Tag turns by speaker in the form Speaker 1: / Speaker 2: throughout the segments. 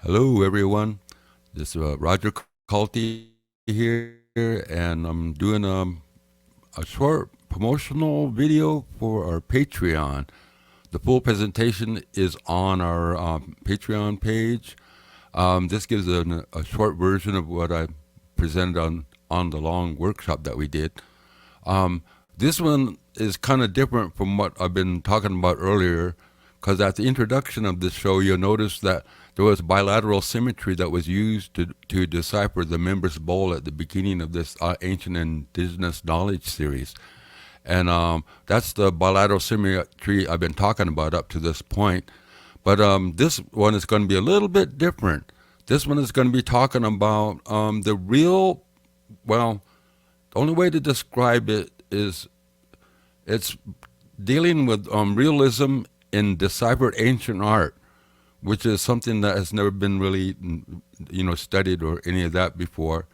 Speaker 1: Hello, everyone. This is Roger Culty here, and I'm doing a short promotional video for our Patreon. The full presentation is on our Patreon page. This gives a short version of what I presented on the long workshop that we did. This one is kind of different from what I've been talking about earlier, because at the introduction of this show, you'll notice that there was bilateral symmetry that was used to decipher the members bowl at the beginning of this ancient indigenous knowledge series. And that's the bilateral symmetry I've been talking about up to this point. But this one is going to be a little bit different. This one is going to be talking about the real, well, the only way to describe it is it's dealing with realism in deciphered ancient art, which is something that has never been really, studied or any of that before.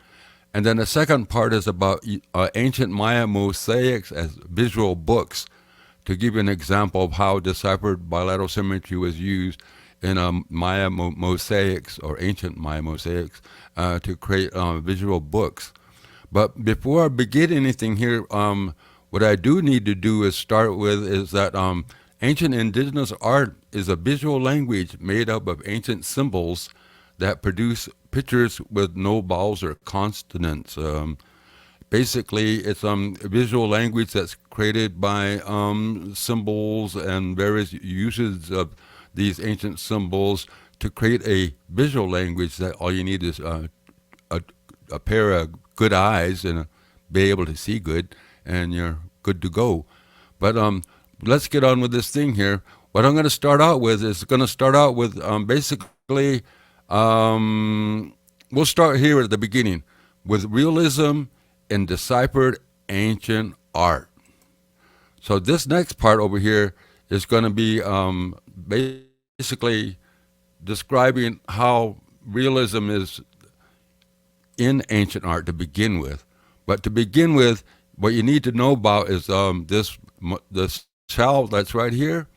Speaker 1: And then the second part is about ancient Maya mosaics as visual books, to give you an example of how deciphered bilateral symmetry was used in Maya mosaics or ancient Maya mosaics to create visual books. But before I begin anything here, what I do need to do is start with is that ancient indigenous art is a visual language made up of ancient symbols that produce pictures with no vowels or consonants. Basically, it's a visual language that's created by symbols and various uses of these ancient symbols to create a visual language that all you need is a pair of good eyes and be able to see good, and you're good to go. But let's get on with this thing here. What I'm going to start out with is going to start out with basically, we'll start here at the beginning with realism in deciphered ancient art. So this next part over here is going to be basically describing how realism is in ancient art to begin with. But to begin with, what you need to know about is this shell that's right here.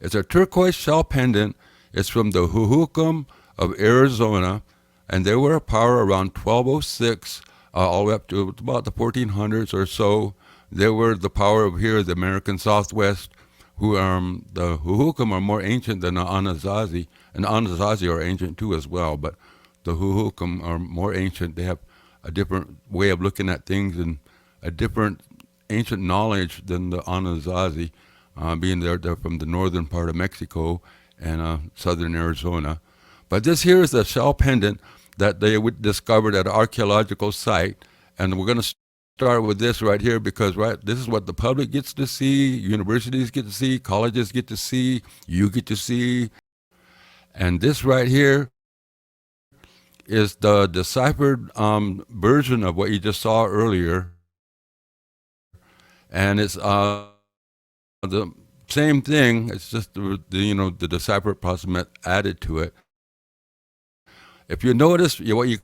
Speaker 1: It's a turquoise shell pendant. It's from the Huhukum of Arizona, and they were a power around 1206 all the way up to about the 1400s or so. They were the power of here, the American Southwest, who the Huhukum are more ancient than the Anasazi, and the Anasazi are ancient too as well, but the Huhukum are more ancient. They have a different way of looking at things and a different ancient knowledge than the Anasazi, being they're from the northern part of Mexico and southern Arizona. But this here is a shell pendant that they discovered at an archaeological site, and we're going to start with this right here because this is what the public gets to see, universities get to see, colleges get to see, you get to see, and this right here is the deciphered version of what you just saw earlier, and it's the same thing. It's just the deciphered process added to it. If you notice, what you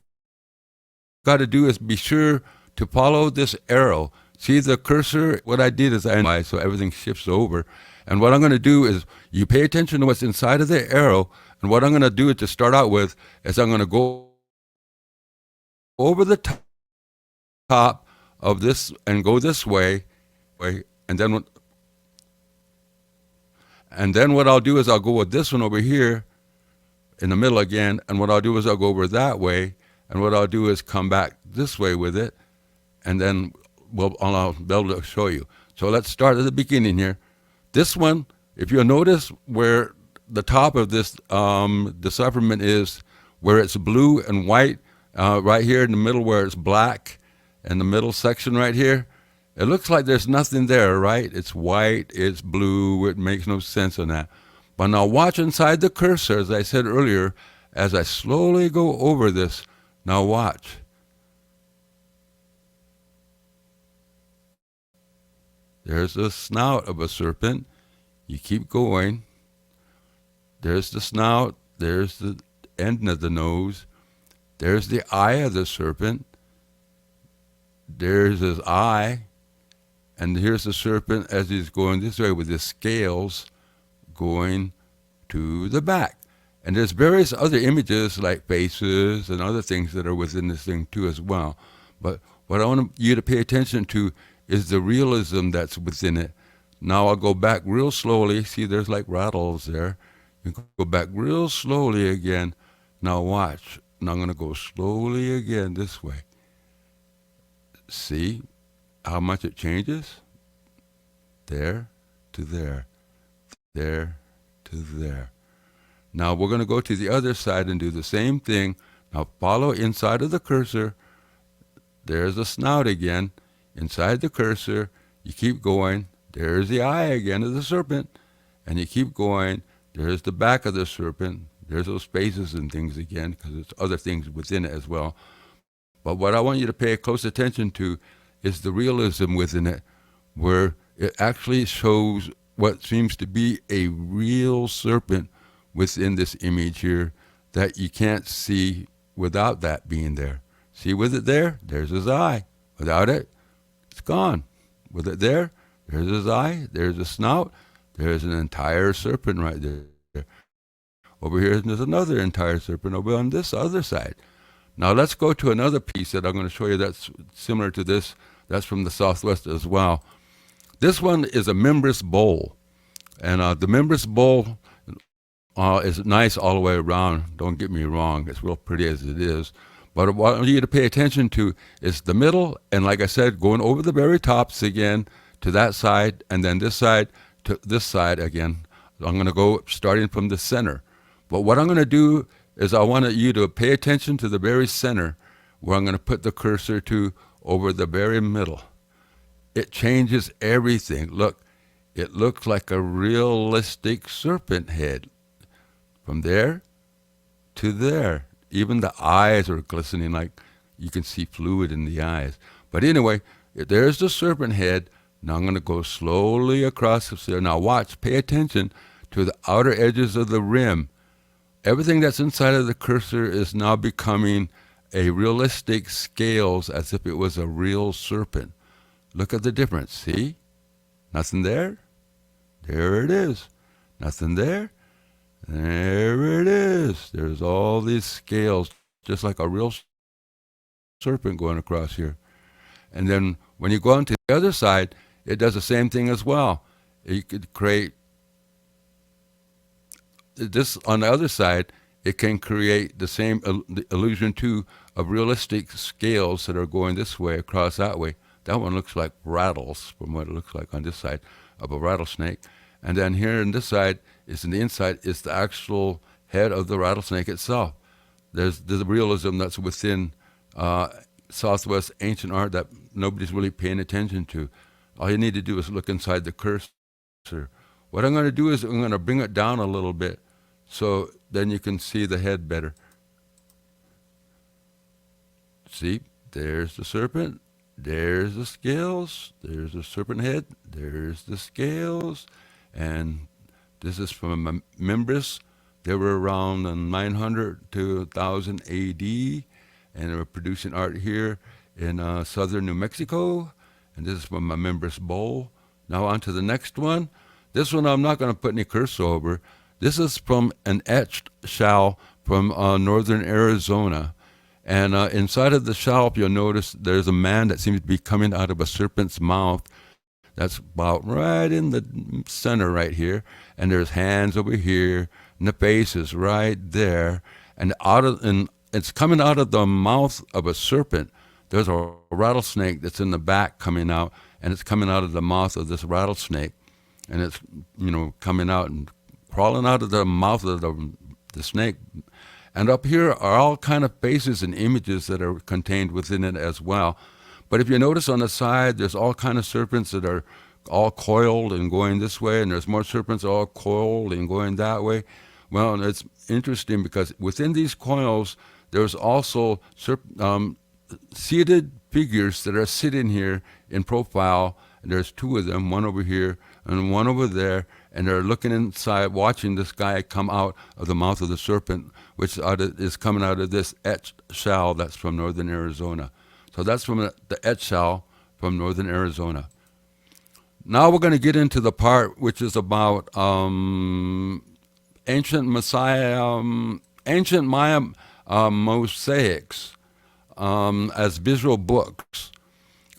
Speaker 1: got to do is be sure to follow this arrow. See the cursor? What I did is so everything shifts over. And what I'm going to do is you pay attention to what's inside of the arrow. And what I'm going to do to start out with is I'm going to go over the top of this and go this way, and then what I'll do is I'll go with this one over here in the middle again, and what I'll do is I'll go over that way, and what I'll do is come back this way with it, and then I'll be able to show you. So let's start at the beginning here. This one, if you'll notice where the top of this decipherment is, where it's blue and white, right here in the middle where it's black, in the middle section right here, it looks like there's nothing there, right? It's white, it's blue, it makes no sense in that. But now watch inside the cursor, as I said earlier, as I slowly go over this. Now watch. There's the snout of a serpent. You keep going. There's the snout. There's the end of the nose. There's the eye of the serpent. There's his eye. And here's the serpent as he's going this way with his scales going to the back. And there's various other images like faces and other things that are within this thing too as well. But what I want you to pay attention to is the realism that's within it. Now I'll go back real slowly. See, there's like rattles there. You go back real slowly again. Now watch. Now I'm going to go slowly again this way. See how much it changes? There to there. There to there. Now we're going to go to the other side and do the same thing. Now follow inside of the cursor. There's the snout again. Inside the cursor, you keep going. There's the eye again of the serpent. And you keep going. There's the back of the serpent. There's those faces and things again, because there's other things within it as well. But what I want you to pay close attention to is the realism within it, where it actually shows what seems to be a real serpent within this image here that you can't see without that being there. See, with it there, there's his eye. Without it, it's gone. With it there, there's his eye, there's a snout, there's an entire serpent right there. Over here, there's another entire serpent over on this other side. Now let's go to another piece that I'm going to show you that's similar to this. That's from the Southwest as well. This one is a membranous bowl. And the membranous bowl is nice all the way around. Don't get me wrong. It's real pretty as it is. But what I want you to pay attention to is the middle. And like I said, going over the very tops again to that side. And then this side to this side again. I'm going to go starting from the center. But what I'm going to do is I want you to pay attention to the very center where I'm going to put the cursor to over the very middle. It changes everything. Look, it looks like a realistic serpent head. From there to there. Even the eyes are glistening, like you can see fluid in the eyes. But anyway, there's the serpent head. Now I'm going to go slowly across there. Now watch, pay attention to the outer edges of the rim. Everything that's inside of the cursor is now becoming a realistic scales as if it was a real serpent. Look at the difference, see? Nothing there? There it is. Nothing there? There it is. There's all these scales, just like a real serpent going across here. And then when you go on to the other side, it does the same thing as well. You could create this on the other side. It can create the same illusion too of realistic scales that are going this way across that way. That one looks like rattles from what it looks like on this side of a rattlesnake. And then here on this side is in the inside is the actual head of the rattlesnake itself. There's the realism that's within Southwest ancient art that nobody's really paying attention to. All you need to do is look inside the cursor. What I'm going to do is I'm going to bring it down a little bit so then you can see the head better. See, there's the serpent, there's the scales, there's the serpent head, there's the scales, and this is from membranous. They were around 900 to 1000 AD, and they were producing art here in southern New Mexico, and this is from a membranous bowl. Now on to the next one. This one I'm not going to put any cursor over. This is from an etched shell from northern Arizona. And inside of the shell, you'll notice there's a man that seems to be coming out of a serpent's mouth. That's about right in the center right here. And there's hands over here, and the face is right there. And it's coming out of the mouth of a serpent. There's a rattlesnake that's in the back coming out, and it's coming out of the mouth of this rattlesnake. And it's, coming out and crawling out of the mouth of the snake. And up here are all kind of faces and images that are contained within it as well. But if you notice on the side, there's all kind of serpents that are all coiled and going this way, and there's more serpents all coiled and going that way. Well, it's interesting because within these coils, there's also seated figures that are sitting here in profile. And there's two of them, one over here and one over there, and they're looking inside, watching this guy come out of the mouth of the serpent, which is coming out of this etched shell that's from northern Arizona. So that's from the etched shell from northern Arizona. Now we're going to get into the part which is about ancient ancient Maya mosaics as visual books.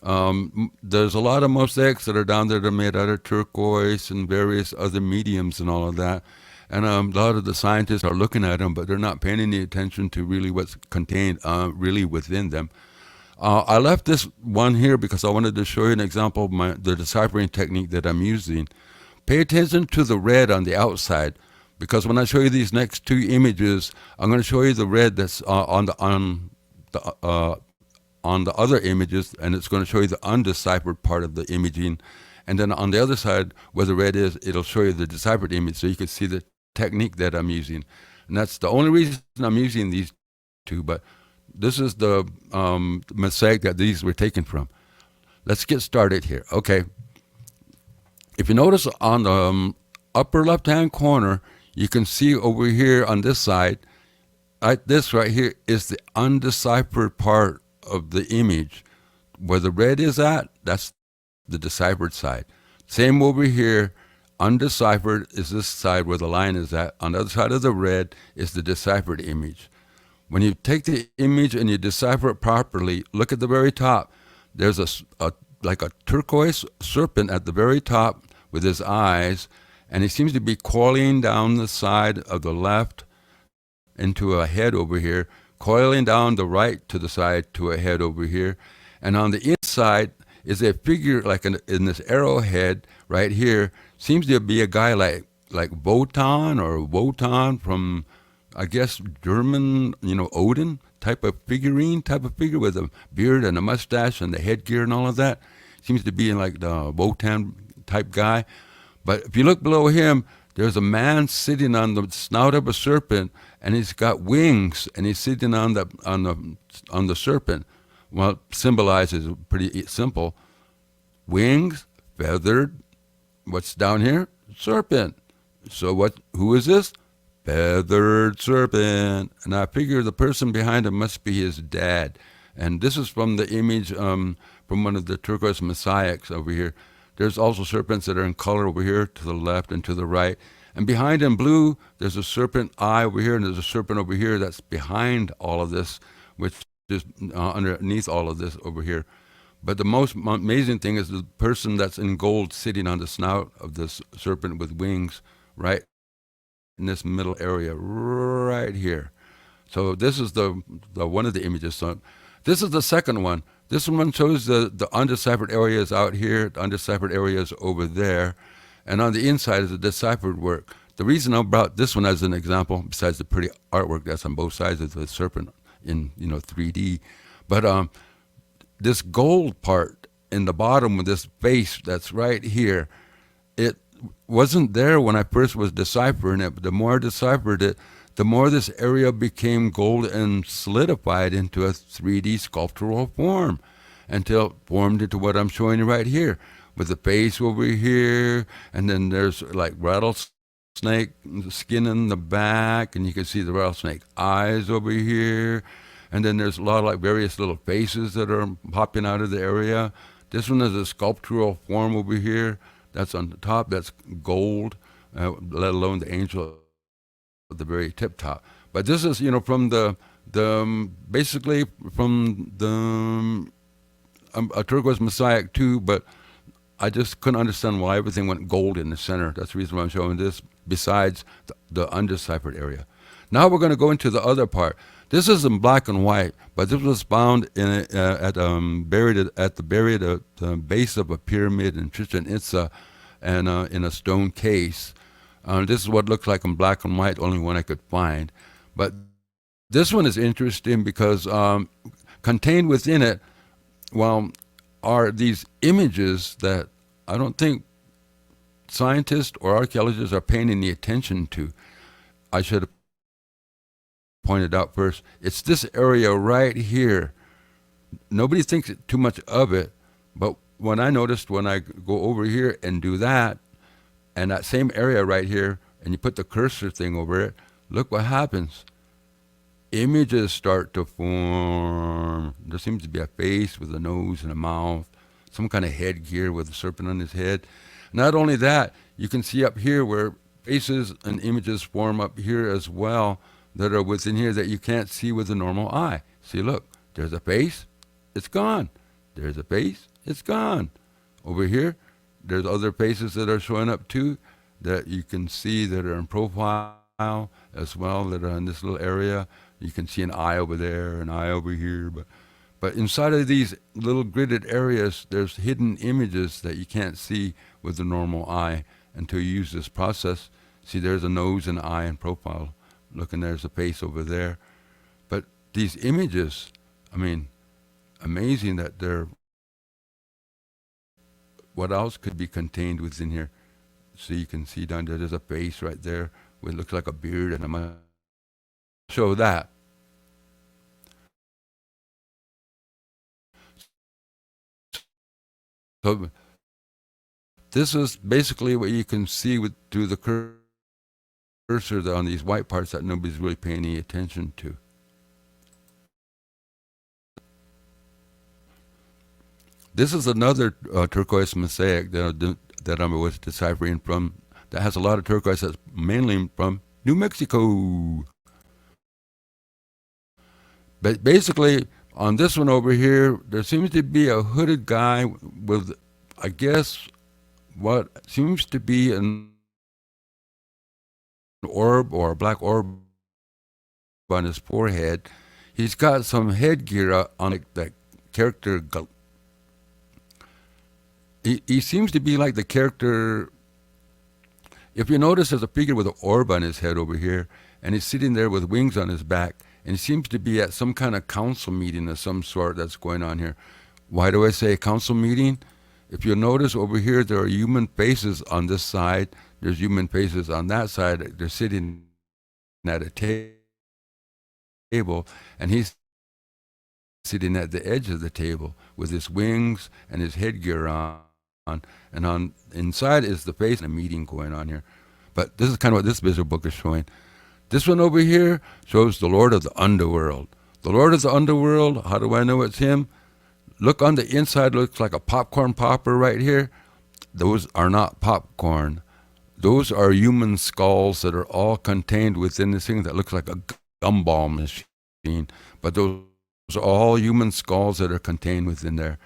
Speaker 1: There's a lot of mosaics that are down there that are made out of turquoise and various other mediums and all of that. And a lot of the scientists are looking at them, but they're not paying any attention to really what's contained really within them. I left this one here because I wanted to show you an example of the deciphering technique that I'm using. Pay attention to the red on the outside, because when I show you these next two images, I'm going to show you the red that's on the other images, and it's going to show you the undeciphered part of the imaging. And then on the other side, where the red is, it'll show you the deciphered image, so you can see the technique that I'm using. And that's the only reason I'm using these two, but this is the mosaic that these were taken from. Let's get started here. Okay. If you notice on the upper left-hand corner, you can see over here on this side, this right here is the undeciphered part of the image. Where the red is at, that's the deciphered side. Same over here, undeciphered is this side where the line is at. On the other side of the red is the deciphered image. When you take the image and you decipher it properly, look at the very top. There's like a turquoise serpent at the very top with his eyes, and he seems to be coiling down the side of the left into a head over here, coiling down the right to the side to a head over here. And on the inside is a figure like in this arrowhead right here. Seems to be a guy like Wotan or Wotan from, I guess, German, Odin type of figure with a beard and a mustache and the headgear and all of that. Seems to be like the Wotan type guy. But if you look below him, there's a man sitting on the snout of a serpent, and he's got wings, and he's sitting on the serpent. Well, symbolizes pretty simple. Wings, feathered. What's down here? Serpent. So who is this? Feathered serpent. And I figure the person behind him must be his dad. And this is from the image from one of the turquoise mosaics over here. There's also serpents that are in color over here to the left and to the right. And behind in blue, there's a serpent eye over here, and there's a serpent over here that's behind all of this, which is underneath all of this over here. But the most amazing thing is the person that's in gold sitting on the snout of this serpent with wings, right in this middle area, right here. So this is the one of the images. So this is the second one. This one shows the undeciphered areas out here, the undeciphered areas over there, and on the inside is the deciphered work. The reason I brought this one as an example, besides the pretty artwork that's on both sides of the serpent in 3D, but this gold part in the bottom with this face that's right here, it wasn't there when I first was deciphering it, but the more I deciphered it, the more this area became gold and solidified into a 3D sculptural form until it formed into what I'm showing you right here, with the face over here, and then there's like rattlesnake skin in the back, and you can see the rattlesnake eyes over here, and then there's a lot of like various little faces that are popping out of the area. This one is a sculptural form over here. That's on the top, that's gold, let alone the angel at the very tip top. But this is, from basically from the a turquoise mosaic too, but I just couldn't understand why everything went gold in the center. That's the reason why I'm showing this, besides the undeciphered area. Now we're going to go into the other part. This is in black and white, but this was found buried at the base of a pyramid in Chichen Itza, and in a stone case. This is what it looks like in black and white, only one I could find. But this one is interesting because contained within it, are these images that I don't think scientists or archaeologists are paying any attention to. I should have pointed out first, it's this area right here. Nobody thinks too much of it, but what I noticed when I go over here and do that, and that same area right here, and you put the cursor thing over it, look what happens. Images start to form. There seems to be a face with a nose and a mouth, some kind of headgear with a serpent on his head. Not only that, you can see up here where faces and images form up here as well that are within here that you can't see with the normal eye. See, look, there's a face, it's gone. There's a face, it's gone. Over here, there's other faces that are showing up too that you can see that are in profile as well that are in this little area. You can see an eye over there, an eye over here, but inside of these little gridded areas, there's hidden images that you can't see with the normal eye until you use this process. See, there's a nose and eye in profile. Look, and there's a face over there. But these images, I mean, amazing that they're, what else could be contained within here? So you can see down there, there's a face right there with looks like a beard and a mustache. Show that. So this is basically what you can see with through the cursor on these white parts that nobody's really paying any attention to. This is another turquoise mosaic that I was deciphering from that has a lot of turquoise that's mainly from New Mexico. But basically, on this one over here, there seems to be a hooded guy with, I guess, what seems to be an orb or a black orb on his forehead. He's got some headgear on like that character. He seems to be like the character. If you notice, there's a figure with an orb on his head over here, and he's sitting there with wings on his back, and he seems to be at some kind of council meeting of some sort that's going on here. Why do I say council meeting? If you notice over here, there are human faces on this side. There's human faces on that side. They're sitting at a table, and he's sitting at the edge of the table with his wings and his headgear on. And on inside is the face and a meeting going on here. But this is kind of what this visual book is showing. This one over here shows the Lord of the Underworld. The Lord of the Underworld, how do I know it's him? Look on the inside, looks like a popcorn popper right here. Those are not popcorn. Those are human skulls that are all contained within this thing that looks like a gumball machine. But those are all human skulls that are contained within there.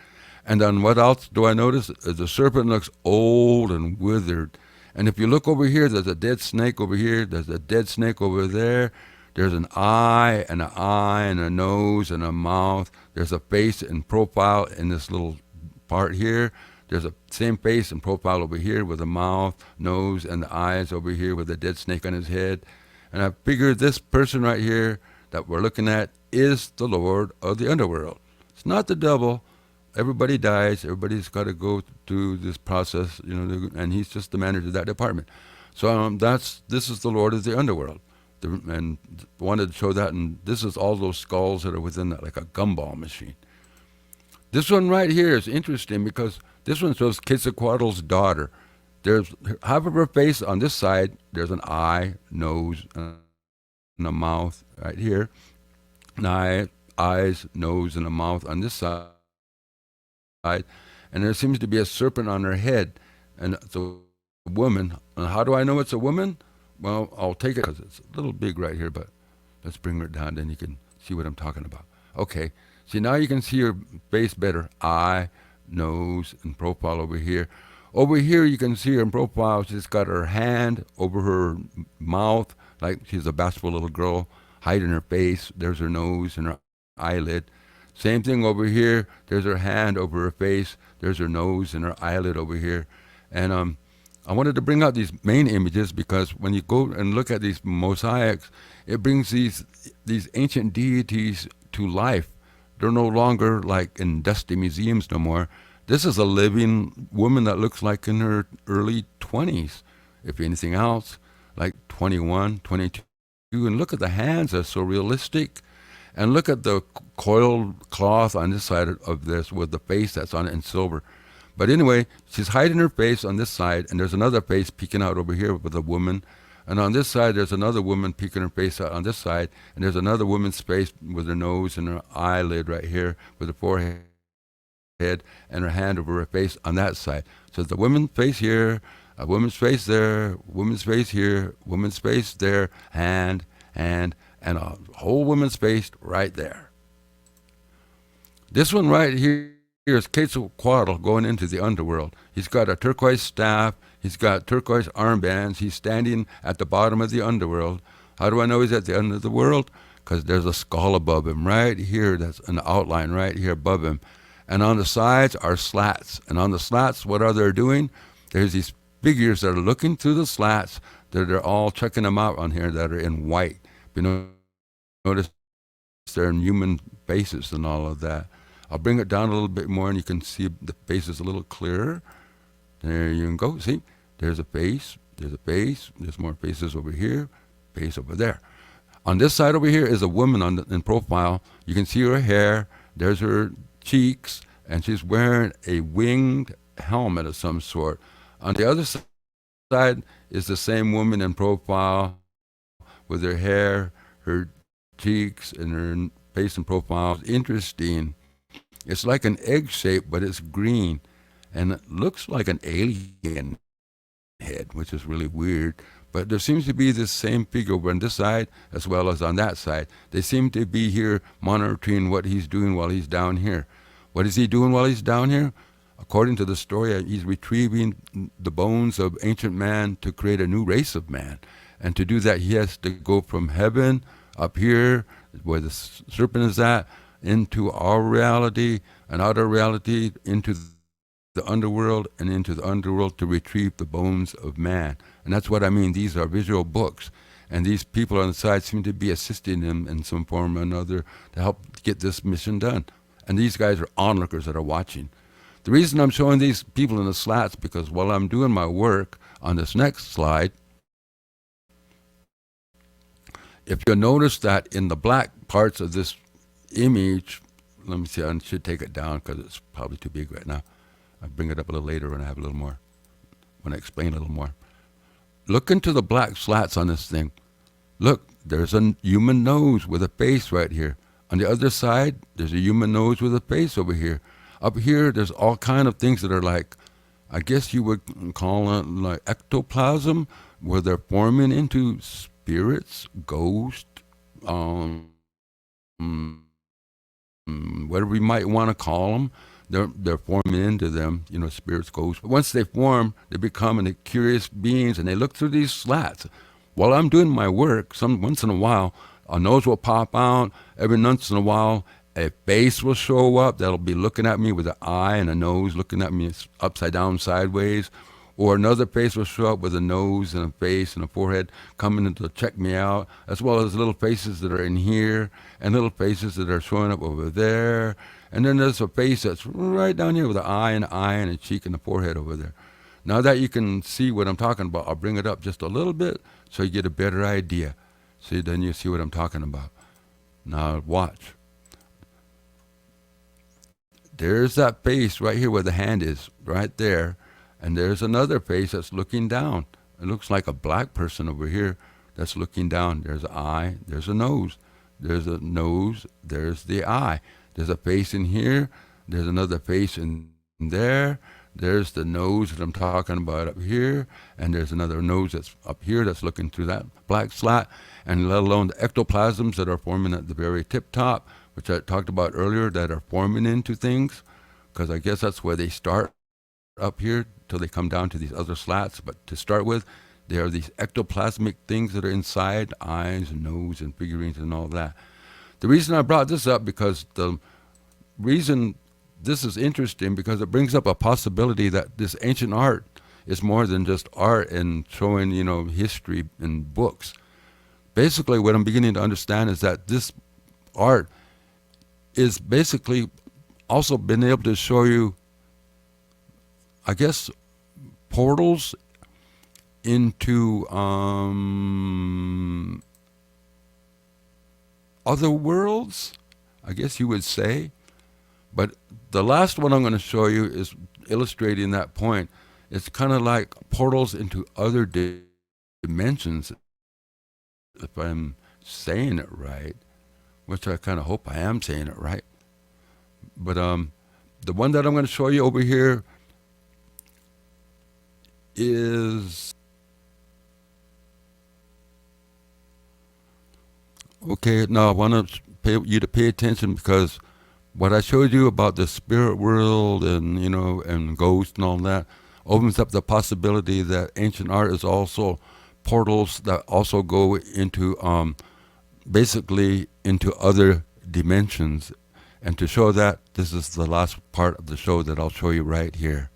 Speaker 1: And then what else do I notice? The serpent looks old and withered. And if you look over here, there's a dead snake over here. There's a dead snake over there. There's an eye and a nose and a mouth. There's a face and profile in this little part here. There's a same face and profile over here with a mouth, nose, and the eyes over here with a dead snake on his head. And I figured this person right here that we're looking at is the Lord of the Underworld. It's not the devil. Everybody dies. Everybody's got to go through this process, and he's just the manager of that department. So this is the Lord of the Underworld, and wanted to show that. And this is all those skulls that are within that, like a gumball machine. This one right here is interesting because this one shows Quetzalcoatl's daughter. There's half of her face on this side. There's an eye, nose, and a mouth right here. An eye, eyes, nose, and a mouth on this side. And there seems to be a serpent on her head, and it's a woman. And how do I know it's a woman? Well, I'll take it because it's a little big right here, but let's bring her down, then you can see what I'm talking about. Okay, see, now you can see her face better. Eye, nose, and profile over here. Over here, you can see her in profile. She's got her hand over her mouth, like she's a bashful little girl, hiding her face. There's her nose and her eyelid. Same thing over here. There's her hand over her face. There's her nose and her eyelid over here. And I wanted to bring out these main images because when you go and look at these mosaics, it brings these ancient deities to life. They're no longer like in dusty museums no more. This is a living woman that looks like in her early 20s, if anything else, like 21, 22. And look at the hands, they're so realistic. And look at the coiled cloth on this side of this with the face that's on it in silver. But anyway, she's hiding her face on this side, and there's another face peeking out over here with a woman. And on this side, there's another woman peeking her face out on this side, and there's another woman's face with her nose and her eyelid right here with her forehead and her hand over her face on that side. So the woman's face here, A woman's face there, woman's face here, woman's face there, and a whole woman's face right there. This one right here is Quetzalcoatl going into the underworld. He's got a turquoise staff. He's got turquoise armbands. He's standing at the bottom of the underworld. How do I know he's at the end of the world? Because there's a skull above him right here. That's an outline right here above him. And on the sides are slats. And on the slats, what are they doing? There's these figures that are looking through the slats. They're all checking them out on here that are in white. You notice they're in human faces and all of that. I'll bring it down a little bit more and you can see the faces a little clearer. There you go. See, there's a face, there's a face, there's more faces over here, face over there. On this side over here is a woman in profile. You can see her hair, there's her cheeks, and she's wearing a winged helmet of some sort. On the other side is the same woman in profile with her hair, her cheeks, and her face and profile. Interesting. It's like an egg shape, but it's green. And it looks like an alien head, which is really weird. But there seems to be this same figure over on this side as well as on that side. They seem to be here monitoring what he's doing while he's down here. What is he doing while he's down here? According to the story, he's retrieving the bones of ancient man to create a new race of man. And to do that, he has to go from heaven up here, where the serpent is at, into our reality, and out of reality into the underworld, and into the underworld to retrieve the bones of man. And that's what I mean. These are visual books. And these people on the side seem to be assisting him in some form or another to help get this mission done. And these guys are onlookers that are watching. The reason I'm showing these people in the slats, because while I'm doing my work on this next slide, if you'll notice that in the black parts of this image, let me see, I should take it down because it's probably too big right now. I'll bring it up a little later when I have a little more, when I explain a little more. Look into the black slats on this thing. Look, there's a human nose with a face right here. On the other side, there's a human nose with a face over here. Up here, there's all kind of things that are like, I guess you would call it like ectoplasm, where they're forming into spirits, ghosts, whatever we might want to call them. They're forming into them, spirits, ghosts. But once they form, they become curious beings, and they look through these slats. While I'm doing my work, once in a while, a nose will pop out. Every once in a while, a face will show up that'll be looking at me with an eye and a nose looking at me upside down, sideways. Or another face will show up with a nose and a face and a forehead coming in to check me out, as well as little faces that are in here and little faces that are showing up over there. And then there's a face that's right down here with an eye and a cheek and a forehead over there. Now that you can see what I'm talking about, I'll bring it up just a little bit so you get a better idea. See, then you see what I'm talking about. Now watch. There's that face right here where the hand is, right there. And there's another face that's looking down. It looks like a black person over here that's looking down. There's an eye, there's a nose. There's a nose, there's the eye. There's a face in here, there's another face in there. There's the nose that I'm talking about up here, and there's another nose that's up here that's looking through that black slat, and let alone the ectoplasms that are forming at the very tip top, which I talked about earlier, that are forming into things, because I guess that's where they start up here till they come down to these other slats. But to start with, there are these ectoplasmic things that are inside, eyes and nose and figurines and all that. The reason I brought this up, because the reason this is interesting, because it brings up a possibility that this ancient art is more than just art and showing, history in books. Basically, what I'm beginning to understand is that this art is basically also been able to show you, I guess, portals into other worlds, I guess you would say. But the last one I'm going to show you is illustrating that point. It's kind of like portals into other dimensions, if I'm saying it right, which I kind of hope I am saying it right. But the one that I'm going to show you over here is, okay, now I want you to pay attention, because what I showed you about the spirit world and, and ghosts and all that opens up the possibility that ancient art is also portals that also go into, basically into other dimensions. And to show that, this is the last part of the show that I'll show you right here.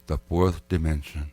Speaker 1: The fourth dimension.